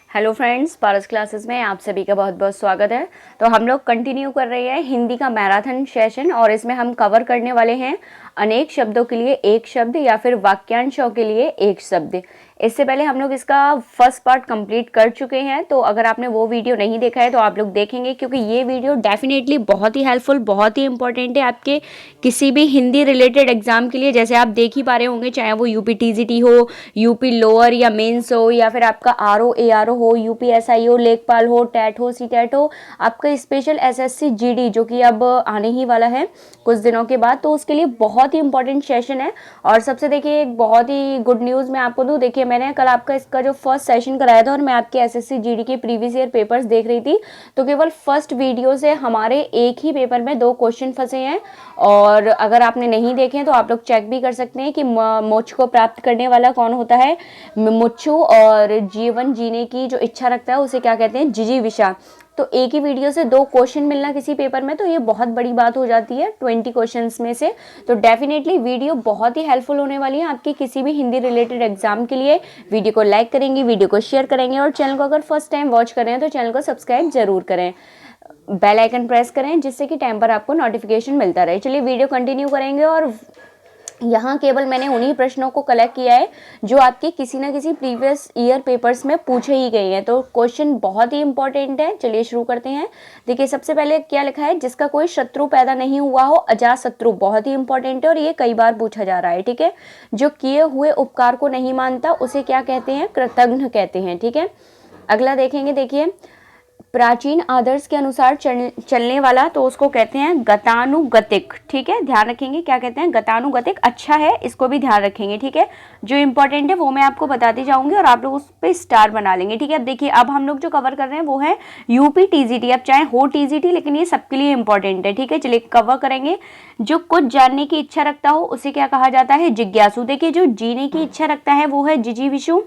Hello friends, पारस classes में आप सभी का बहुत बहुत स्वागत है। तो हम लोग कंटिन्यू कर रहे हैं हिंदी का मैराथन सेशन और इसमें हम कवर करने वाले हैं अनेक शब्दों के लिए एक शब्द या फिर वाक्यांशों के लिए एक शब्द। इससे पहले हम लोग इसका फर्स्ट पार्ट कंप्लीट कर चुके हैं, तो अगर आपने वो वीडियो नहीं देखा है तो आप लोग देखेंगे, क्योंकि ये वीडियो डेफिनेटली बहुत ही हेल्पफुल, बहुत ही इंपॉर्टेंट है आपके किसी भी हिंदी रिलेटेड एग्जाम के लिए। जैसे आप देख ही पा रहे होंगे, चाहे वो यूपी टीजीटी हो, यूपी लोअर या मेंस हो, या फिर आपका आरओ एआरओ हो, यूपीएसआई हो, लेखपाल हो, टेट हो, सीटेट हो, आपका स्पेशल एसएससी जीडी जो कि अब आने ही वाला है कुछ दिनों के बाद, तो उसके लिए बहुत ही इंपॉर्टेंट सेशन है। और सबसे देखिए एक बहुत ही गुड न्यूज़ मैं आपको दूं, देखिए मैंने कल आपका इसका जो फर्स्ट सेशन कराया था और मैं आपके एसएससी जीडी के प्रीवियस ईयर पेपर्स देख रही थी, तो केवल फर्स्ट वीडियो से हमारे एक ही पेपर में 2 क्वेश्चन फंसे हैं। और अगर आपने नहीं देखे तो आप लोग चेक भी कर सकते हैं कि मोक्ष को प्राप्त करने वाला कौन होता है, मुमुक्षु, और जीवन जीने की जो इच्छा रखता है उसे क्या कहते हैं, जिजीविषा। तो एक ही वीडियो से 2 क्वेश्चन मिलना किसी पेपर में, तो ये बहुत बड़ी बात हो जाती है 20 क्वेश्चंस में से। तो डेफिनेटली वीडियो बहुत ही हेल्पफुल होने वाली है आपकी किसी भी हिंदी रिलेटेड एग्जाम के लिए। वीडियो को लाइक करेंगे, वीडियो को शेयर करेंगे, और चैनल को अगर फर्स्ट टाइम वॉच कर रहे हैं तो चैनल को सब्सक्राइब जरूर करें, बेल आइकन प्रेस करें, जिससे कि टाइम पर आपको नोटिफिकेशन मिलता रहे। चलिए वीडियो कंटिन्यू करेंगे, और यहाँ केवल मैंने उन्हीं प्रश्नों को कलेक्ट किया है जो आपके किसी ना किसी प्रीवियस ईयर पेपर्स में पूछे ही गए हैं। तो क्वेश्चन बहुत ही इंपॉर्टेंट है, चलिए शुरू करते हैं। देखिए सबसे पहले क्या लिखा है, जिसका कोई शत्रु पैदा नहीं हुआ हो, अजात शत्रु, बहुत ही इंपॉर्टेंट है और ये कई बार पूछा जा रहा है। ठीक है, जो किए हुए उपकार को नहीं मानता उसे क्या कहते हैं, कृतघ्न कहते हैं। ठीक है, अगला देखेंगे, देखिए प्राचीन आदर्श के अनुसार चलने वाला, तो उसको कहते हैं गतानुगतिक। ठीक है, ध्यान रखेंगे क्या कहते हैं, गतानुगतिक। अच्छा है, इसको भी ध्यान रखेंगे। ठीक है, जो इंपॉर्टेंट है वो मैं आपको बताती जाऊंगी और आप लोग उस पर स्टार बना लेंगे। ठीक है, अब देखिए अब हम लोग जो कवर कर रहे हैं वो है यूपी टीजीटी। अब चाहे हो टीजीटी, लेकिन ये सबके लिए इंपॉर्टेंट है। ठीक है, चलिए कवर करेंगे। जो कुछ जानने की इच्छा रखता हो उसे क्या कहा जाता है, जिज्ञासु। देखिए जो जीने की इच्छा रखता है वो है जिजीविषु,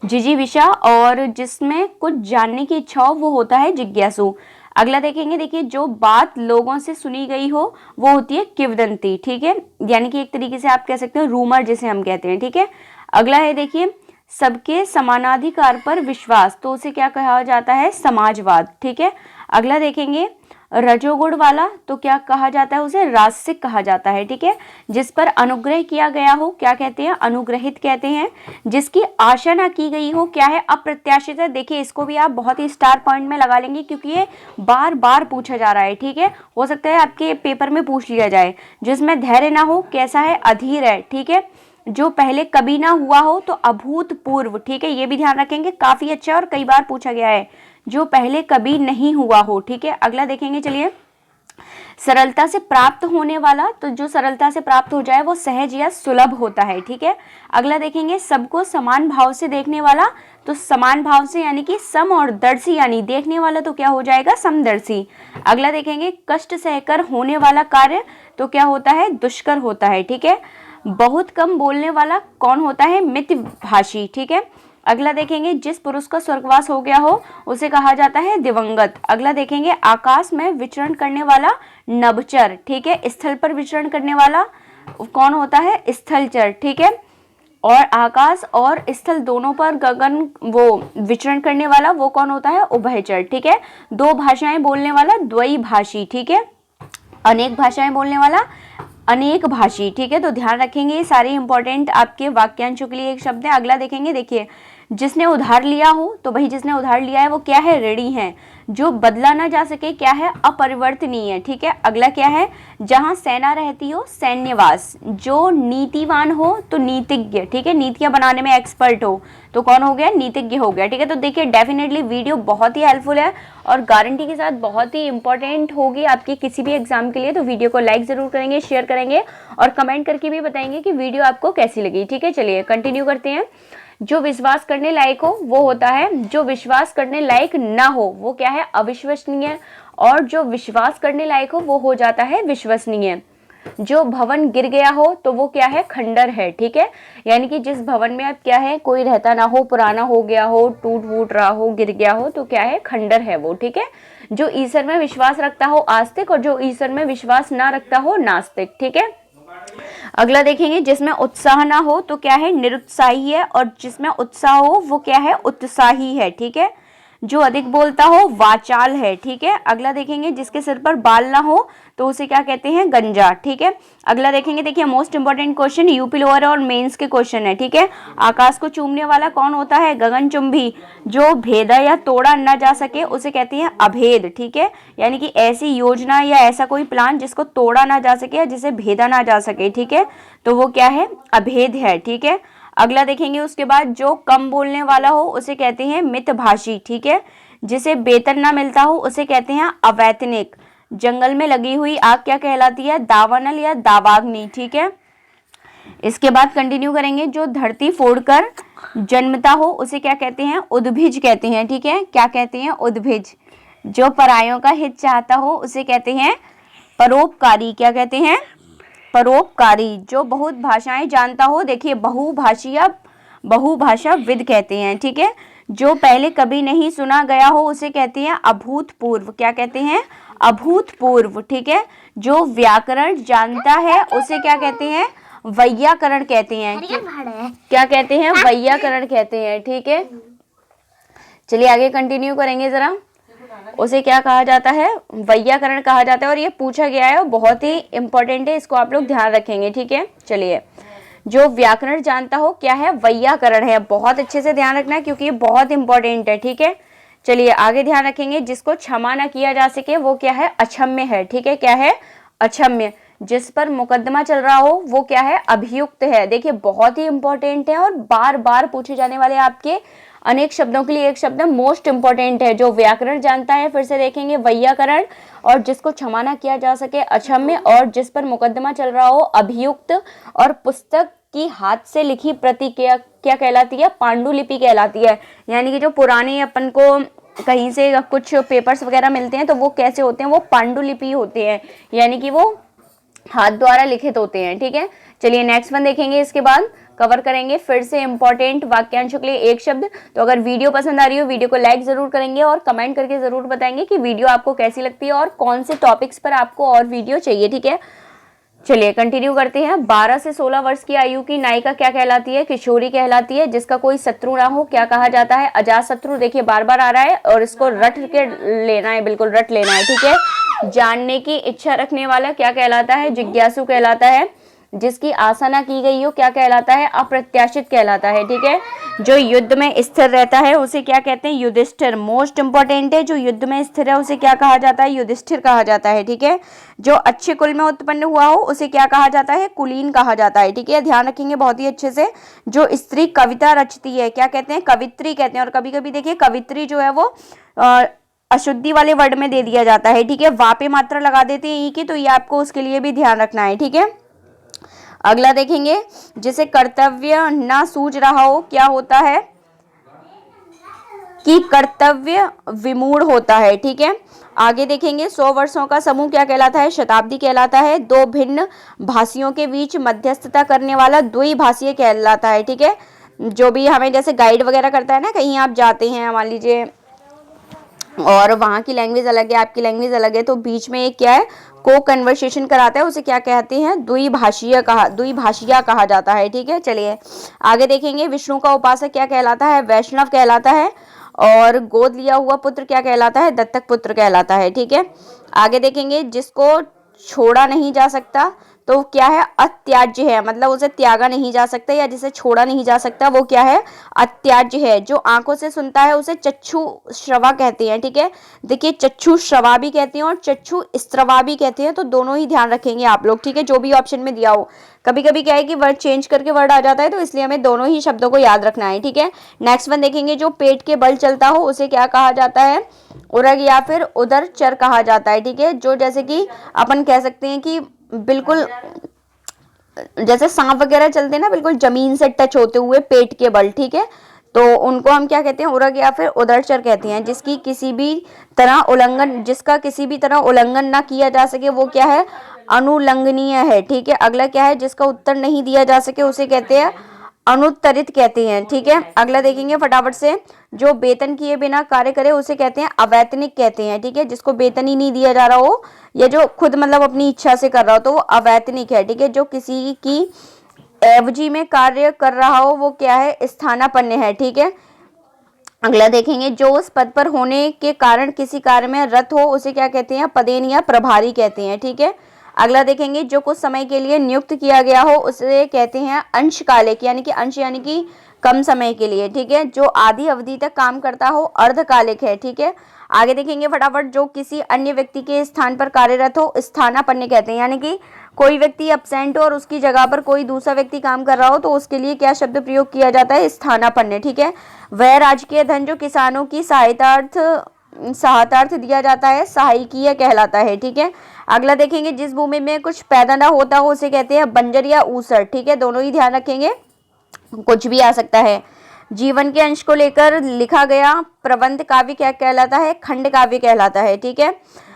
जिजीविषा, और जिसमें कुछ जानने की इच्छा हो वो होता है जिज्ञासु। अगला देखेंगे, देखिए जो बात लोगों से सुनी गई हो वो होती है किंवदंती। ठीक है, यानी कि एक तरीके से आप कह सकते हो रूमर जिसे हम कहते हैं। ठीक है, अगला है देखिए सबके समानाधिकार पर विश्वास, तो उसे क्या कहा जाता है, समाजवाद। ठीक है, अगला देखेंगे रजोगुण वाला, तो क्या कहा जाता है, उसे राजसिक कहा जाता है। ठीक है, जिस पर अनुग्रह किया गया हो क्या कहते हैं, अनुग्रहित कहते हैं। जिसकी आशा ना की गई हो क्या है, अप्रत्याशित है। देखिए इसको भी आप बहुत ही स्टार पॉइंट में लगा लेंगे, क्योंकि ये बार बार पूछा जा रहा है। ठीक है, हो सकता है आपके पेपर में पूछ लिया जाए। जिसमें धैर्य ना हो कैसा है, अधीर है। ठीक है, जो पहले कभी ना हुआ हो तो अभूतपूर्व। ठीक है, ये भी ध्यान रखेंगे, काफी अच्छा और कई बार पूछा गया है। जो पहले कभी नहीं हुआ हो। ठीक है, अगला देखेंगे, चलिए सरलता से प्राप्त होने वाला, तो जो सरलता से प्राप्त हो जाए वो सहज या सुलभ होता है। ठीक है, अगला देखेंगे सबको समान भाव से देखने वाला, तो समान भाव से यानी कि सम, और दर्शी यानी देखने वाला, तो क्या हो जाएगा, समदर्शी। अगला देखेंगे कष्ट सहकर होने वाला कार्य, तो क्या होता है, दुष्कर होता है। ठीक है, बहुत कम बोलने वाला कौन होता है, मितभाषी। ठीक है, अगला देखेंगे जिस पुरुष का स्वर्गवास हो गया हो उसे कहा जाता है दिवंगत। अगला देखेंगे आकाश में विचरण करने वाला नभचर। ठीक है, स्थल पर विचरण करने वाला कौन होता है, स्थलचर। ठीक है, और आकाश और स्थल दोनों पर गगन वो विचरण करने वाला वो कौन होता है, उभयचर। ठीक है, 2 भाषाएं बोलने वाला द्वैभाषी। ठीक है, अनेक भाषाएं बोलने वाला अनेक भाषी। ठीक है, तो ध्यान रखेंगे ये सारे इंपॉर्टेंट आपके वाक्यांशों के लिए एक शब्द है। अगला देखेंगे, देखिए जिसने उधार लिया हो, तो भाई जिसने उधार लिया है वो क्या है, ऋणी है। जो बदला ना जा सके क्या है, अपरिवर्तनीय। ठीक है, अगला क्या है, जहां सेना रहती हो, सैन्यवास। जो नीतिवान हो तो नीतिज्ञ। ठीक है, नीतियां बनाने में एक्सपर्ट हो तो कौन हो गया, नीतिज्ञ हो गया। ठीक है, तो देखिए डेफिनेटली वीडियो बहुत ही हेल्पफुल है और गारंटी के साथ बहुत ही इंपॉर्टेंट होगी आपकी किसी भी एग्जाम के लिए। तो वीडियो को लाइक जरूर करेंगे, शेयर करेंगे और कमेंट करके भी बताएंगे कि वीडियो आपको कैसी लगी। ठीक है, चलिए कंटिन्यू करते हैं। जो विश्वास करने लायक हो वो होता है, जो विश्वास करने लायक ना हो वो क्या है, अविश्वसनीय, और जो विश्वास करने लायक हो वो हो जाता है विश्वसनीय। जो भवन गिर गया हो तो वो क्या है, खंडर है। ठीक है, यानी कि जिस भवन में अब क्या है, कोई रहता ना हो, पुराना हो गया हो, टूट फूट रहा हो, गिर गया हो, तो क्या है, खंडर है वो। ठीक है, जो ईश्वर में विश्वास रखता हो आस्तिक, और जो ईश्वर में विश्वास ना रखता हो नास्तिक। ठीक है, अगला देखेंगे, जिसमें उत्साह ना हो तो क्या है, निरुत्साही है, और जिसमें उत्साह हो वो क्या है, उत्साही है। ठीक है, जो अधिक बोलता हो वाचाल है। ठीक है, अगला देखेंगे, जिसके सिर पर बाल ना हो तो उसे क्या कहते हैं, गंजा। ठीक है, अगला देखेंगे, देखिए most important question, UP lower और मेंस के क्वेश्चन है। ठीक है, आकाश को चूमने वाला कौन होता है, गगनचुंबी। जो भेदा या तोड़ा न जा सके उसे कहते हैं अभेद। ठीक है, यानी कि ऐसी योजना या ऐसा कोई प्लान जिसको तोड़ा ना जा सके या जिसे भेदा ना जा सके। ठीक है, तो वो क्या है, अभेद है। ठीक है, अगला देखेंगे उसके बाद, जो कम बोलने वाला हो उसे कहते हैं मितभाषी। ठीक है, जिसे वेतन ना मिलता हो उसे कहते हैं अवैतनिक। जंगल में लगी हुई आग क्या कहलाती है, दावानल या दावाग्नि। ठीक है, इसके बाद कंटिन्यू करेंगे, जो धरती फोड़कर जन्मता हो उसे क्या कहते हैं, उद्भिज कहते हैं। ठीक है, क्या कहते हैं, उद्भिज। जो परायों का हित चाहता हो उसे कहते हैं परोपकारी। क्या कहते हैं, परोपकारी। जो बहुत भाषाएं जानता हो, देखिए बहुभाषाविद कहते हैं। ठीक है, जो पहले कभी नहीं सुना गया हो उसे कहते हैं अभूतपूर्व। क्या कहते हैं, अभूतपूर्व। ठीक है, जो व्याकरण जानता है उसे क्या कहते हैं, वैयाकरण कहते हैं। क्या कहते हैं, वैयाकरण कहते हैं। ठीक है, चलिए आगे कंटिन्यू करेंगे जरा। उसे क्या कहा जाता है, वैयाकरण कहा जाता है, और ये पूछा गया है और बहुत ही इंपॉर्टेंट है, इसको आप लोग ध्यान रखेंगे। ठीक है, चलिए, जो व्याकरण जानता हो क्या है, वैयाकरण है। बहुत अच्छे से ध्यान रखना है क्योंकि ये बहुत इंपॉर्टेंट है। ठीक है, चलिए आगे ध्यान रखेंगे, जिसको क्षमा न किया जा सके वो क्या है, अक्षम्य है। ठीक है, क्या है, अक्षम्य। जिस पर मुकदमा चल रहा हो वो क्या है, अभियुक्त है। देखिए बहुत ही इंपॉर्टेंट है और बार बार पूछे जाने वाले आपके अनेक शब्दों के लिए एक शब्द मोस्ट इंपॉर्टेंट है। जो व्याकरण जानता है, फिर से देखेंगे, वैयाकरण, और जिसको क्षमा न किया जा सके अक्षम्य, और जिस पर मुकदमा चल रहा हो अभियुक्त, और पुस्तक की हाथ से लिखी प्रति क्या कहलाती है, पांडुलिपि कहलाती है। यानी कि जो पुराने अपन को कहीं से कुछ पेपर्स वगैरह मिलते हैं तो वो कैसे होते हैं, वो पांडुलिपि होते हैं, यानी कि वो हाथ द्वारा लिखित होते हैं। ठीक है, चलिए नेक्स्ट वन देखेंगे, इसके बाद कवर करेंगे फिर से इंपॉर्टेंट वाक्यांशों के लिए एक शब्द। तो अगर वीडियो पसंद आ रही हो, वीडियो को लाइक जरूर करेंगे और कमेंट करके जरूर बताएंगे कि वीडियो आपको कैसी लगती है और कौन से टॉपिक्स पर आपको और वीडियो चाहिए। ठीक है, चलिए कंटिन्यू करते हैं। 12 से 16 वर्ष की आयु की नायिका क्या कहलाती है, किशोरी कहलाती है। जिसका कोई शत्रु ना हो क्या कहा जाता है, अजात शत्रु। देखिए बार बार आ रहा है और इसको रट के लेना है, बिल्कुल रट लेना है। ठीक है, जानने की इच्छा रखने वाला क्या कहलाता है, जिज्ञासु कहलाता है। जिसकी आशा ना की गई हो क्या कहलाता है, अप्रत्याशित कहलाता है। ठीक है, जो युद्ध में स्थिर रहता है उसे क्या कहते हैं, युधिष्ठिर। मोस्ट इंपॉर्टेंट है, जो युद्ध में स्थिर है उसे क्या कहा जाता है, युधिष्ठिर कहा जाता है। ठीक है, जो अच्छे कुल में उत्पन्न हुआ हो उसे क्या कहा जाता है, कुलीन कहा जाता है। ठीक है, ध्यान रखेंगे बहुत ही अच्छे से। जो स्त्री कविता रचती है क्या कहते हैं, कवित्री कहते हैं। और कभी कभी देखिए कवित्री जो है वो अशुद्धि वाले वर्ड में दे दिया जाता है। ठीक है, वा पे मात्रा लगा देते हैं ई की, तो ये आपको उसके लिए भी ध्यान रखना है। ठीक है, अगला देखेंगे, जिसे कर्तव्य ना सूझ रहा हो क्या होता है, कि कर्तव्य विमूढ़ होता है। ठीक है, आगे देखेंगे, 100 वर्षों का समूह क्या कहलाता है, शताब्दी कहलाता है। दो भिन्न भाषियों के बीच मध्यस्थता करने वाला द्विभाषीय कहलाता है। ठीक है, जो भी हमें जैसे गाइड वगैरह करता है ना, कहीं आप जाते हैं मान लीजिए और वहाँ की लैंग्वेज अलग है, आपकी लैंग्वेज अलग है, तो बीच में एक क्या है, को कन्वर्सेशन कराता है, उसे क्या कहते हैं, द्विभाषिया कहा जाता है। ठीक है, चलिए आगे देखेंगे, विष्णु का उपासक क्या कहलाता है, वैष्णव कहलाता है। और गोद लिया हुआ पुत्र क्या कहलाता है, दत्तक पुत्र कहलाता है। ठीक है, आगे देखेंगे, जिसको छोड़ा नहीं जा सकता तो क्या है, अत्याज्य है, मतलब उसे त्यागा नहीं जा सकता या जिसे छोड़ा नहीं जा सकता वो क्या है, अत्याज्य है। जो आंखों से सुनता है उसे चक्षु श्रवा कहते हैं। ठीक है, देखिए चक्षु श्रवा भी कहते हैं और चक्षु स्त्रवा भी कहते हैं, तो दोनों ही ध्यान रखेंगे आप लोग। ठीक है, जो भी ऑप्शन में दिया हो, कभी कभी क्या है कि वर्ड चेंज करके वर्ड आ जाता है, तो इसलिए हमें दोनों ही शब्दों को याद रखना है। ठीक है, नेक्स्ट वन देखेंगे, जो पेट के बल चलता हो उसे क्या कहा जाता है, उरग या फिर उदर चर कहा जाता है। ठीक है, जो जैसे कि अपन कह सकते हैं कि बिल्कुल जैसे सांप वगैरह चलते हैं ना, बिल्कुल जमीन से टच होते हुए पेट के बल। ठीक है, तो उनको हम क्या कहते हैं, उरग या फिर उदरचर कहते हैं। जिसका किसी भी तरह उल्लंघन ना किया जा सके वो क्या है, अनुलंघनीय है। ठीक है, अगला क्या है, जिसका उत्तर नहीं दिया जा सके उसे कहते हैं अनुत्तरित कहते हैं। ठीक है, अगला देखेंगे फटाफट से, जो वेतन किए बिना कार्य करे उसे कहते हैं अवैतनिक कहते हैं। ठीक है, जिसको वेतन ही नहीं दिया जा रहा हो या जो खुद मतलब अपनी इच्छा से कर रहा हो तो वो अवैतनिक है। ठीक है, जो किसी की एवजी में कार्य कर रहा हो वो क्या है, स्थानापन्न है। ठीक है, अगला देखेंगे, जो उस पद पर होने के कारण किसी कार्य में रत हो उसे क्या कहते हैं, पदेन या प्रभारी कहते हैं। ठीक है, अगला देखेंगे, जो कुछ समय के लिए नियुक्त किया गया हो उसे कहते हैं अंशकालिक, यानी कि अंश यानी कि कम समय के लिए। ठीक है, जो आधी अवधि तक काम करता हो अर्धकालिक है। ठीक है, आगे देखेंगे फटाफट, जो किसी अन्य व्यक्ति के स्थान पर कार्यरत हो स्थानापन्न कहते हैं, यानी कि कोई व्यक्ति एब्सेंट हो और उसकी जगह पर कोई दूसरा व्यक्ति काम कर रहा हो तो उसके लिए क्या शब्द प्रयोग किया जाता है, स्थानापन्न। ठीक है, वह राजकीय धन जो किसानों की सहायतार्थ दिया जाता है सहायकीय कहलाता है। ठीक है, अगला देखेंगे, जिस भूमि में कुछ पैदा ना होता हो उसे कहते हैं बंजर या ऊसर। ठीक है, दोनों ही ध्यान रखेंगे, कुछ भी आ सकता है। जीवन के अंश को लेकर लिखा गया प्रबंध काव्य क्या कहलाता है, खंड काव्य कहलाता है। ठीक है,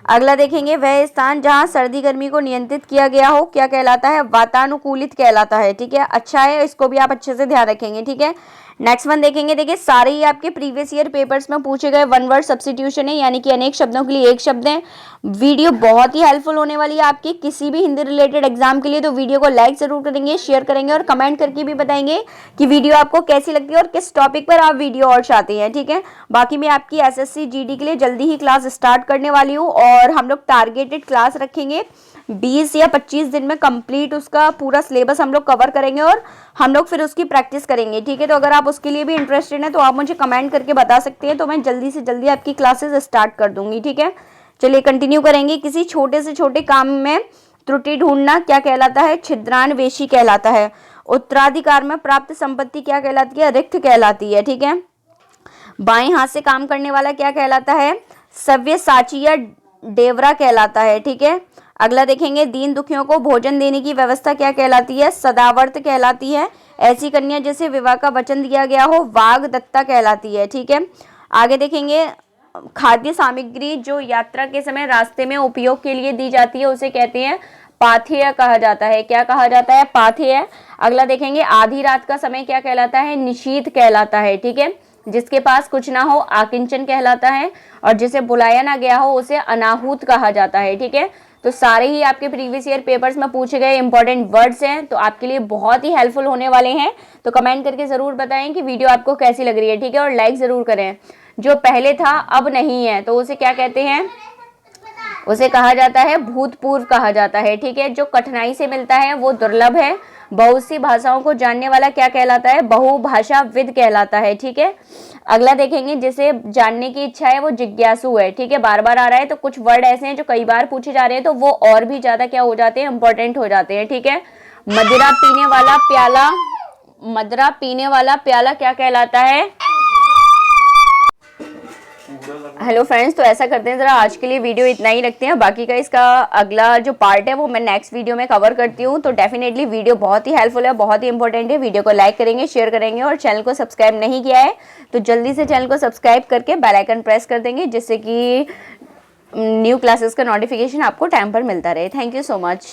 अगला देखेंगे, वह स्थान जहां सर्दी गर्मी को नियंत्रित किया गया हो क्या कहलाता है, वातानुकूलित कहलाता है। ठीक है, अच्छा है, इसको भी आप अच्छे से ध्यान रखेंगे। ठीक है, नेक्स्ट वन देखेंगे, देखिए सारे ही आपके प्रीवियस ईयर पेपर्स में पूछे गए वन वर्ड सब्स्टिट्यूशन है, यानी कि अनेक शब्दों के लिए एक शब्द है। वीडियो बहुत ही हेल्पफुल होने वाली है आपकी किसी भी हिंदी रिलेटेड एग्जाम के लिए, तो वीडियो को लाइक जरूर करेंगे, शेयर करेंगे और कमेंट करके भी बताएंगे कि वीडियो आपको कैसी लगती है और किस टॉपिक पर आप वीडियो और चाहते हैं। ठीक है, बाकी मैं आपकी एसएससी जीडी के लिए जल्दी ही क्लास स्टार्ट करने वाली हूँ और हम लोग टारगेटेड क्लास रखेंगे, 20 या 25 दिन में कंप्लीट उसका पूरा सिलेबस हम लोग कवर करेंगे और हम लोग फिर उसकी प्रैक्टिस करेंगे। ठीक है, तो अगर आप उसके लिए भी इंटरेस्टेड हैं तो आप मुझे कमेंट करके बता सकते हैं, तो मैं जल्दी से जल्दी आपकी क्लासेस स्टार्ट कर दूंगी। ठीक है, चलिए कंटिन्यू करेंगे। किसी छोटे से छोटे काम में त्रुटि ढूंढना क्या कहलाता है, छिद्रान्वेषी कहलाता है। उत्तराधिकार में प्राप्त संपत्ति क्या कहलाती है, रिक्त कहलाती है। ठीक है, बाएं हाथ से काम करने वाला क्या कहलाता है, सव्यसाची या डेवरा कहलाता है। ठीक है, अगला देखेंगे, दीन दुखियों को भोजन देने की व्यवस्था क्या कहलाती है, सदावर्त कहलाती है। ऐसी कन्या जिसे विवाह का वचन दिया गया हो वागदत्ता कहलाती है। ठीक है, आगे देखेंगे, खाद्य सामग्री जो यात्रा के समय रास्ते में उपयोग के लिए दी जाती है उसे कहते हैं पाथेय कहा जाता है। क्या कहा जाता है, पाथेय। अगला देखेंगे, आधी रात का समय क्या कहलाता है, निशीथ कहलाता है। ठीक है, जिसके पास कुछ ना हो आकिंचन कहलाता है और जिसे बुलाया ना गया हो उसे अनाहूत कहा जाता है। ठीक है, तो सारे ही आपके प्रीवियस ईयर पेपर्स में पूछे गए इंपॉर्टेंट वर्ड्स हैं, तो आपके लिए बहुत ही हेल्पफुल होने वाले हैं। तो कमेंट करके जरूर बताएं कि वीडियो आपको कैसी लग रही है। ठीक है, और लाइक जरूर करें। जो पहले था अब नहीं है तो उसे क्या कहते हैं, उसे कहा जाता है भूतपूर्व कहा जाता है। ठीक है, जो कठिनाई से मिलता है वो दुर्लभ है। बहुत सी भाषाओं को जानने वाला क्या कहलाता है, बहुभाषाविद कहलाता है। ठीक है, अगला देखेंगे, जिसे जानने की इच्छा है वो जिज्ञासु है। ठीक है, बार बार आ रहा है तो कुछ वर्ड ऐसे हैं जो कई बार पूछे जा रहे हैं तो वो और भी ज्यादा क्या हो जाते हैं, इंपॉर्टेंट हो जाते हैं। ठीक है, मदिरा पीने वाला प्याला क्या कहलाता है। हेलो फ्रेंड्स, तो ऐसा करते हैं, जरा आज के लिए वीडियो इतना ही रखते हैं। बाकी का इसका अगला जो पार्ट है वो मैं नेक्स्ट वीडियो में कवर करती हूँ। तो डेफिनेटली वीडियो बहुत ही हेल्पफुल है, बहुत ही इंपॉर्टेंट है। वीडियो को लाइक करेंगे, शेयर करेंगे और चैनल को सब्सक्राइब नहीं किया है तो जल्दी से चैनल को सब्सक्राइब करके बेल आइकन प्रेस कर देंगे, जिससे कि न्यू क्लासेस का नोटिफिकेशन आपको टाइम पर मिलता रहे। Thank you so much.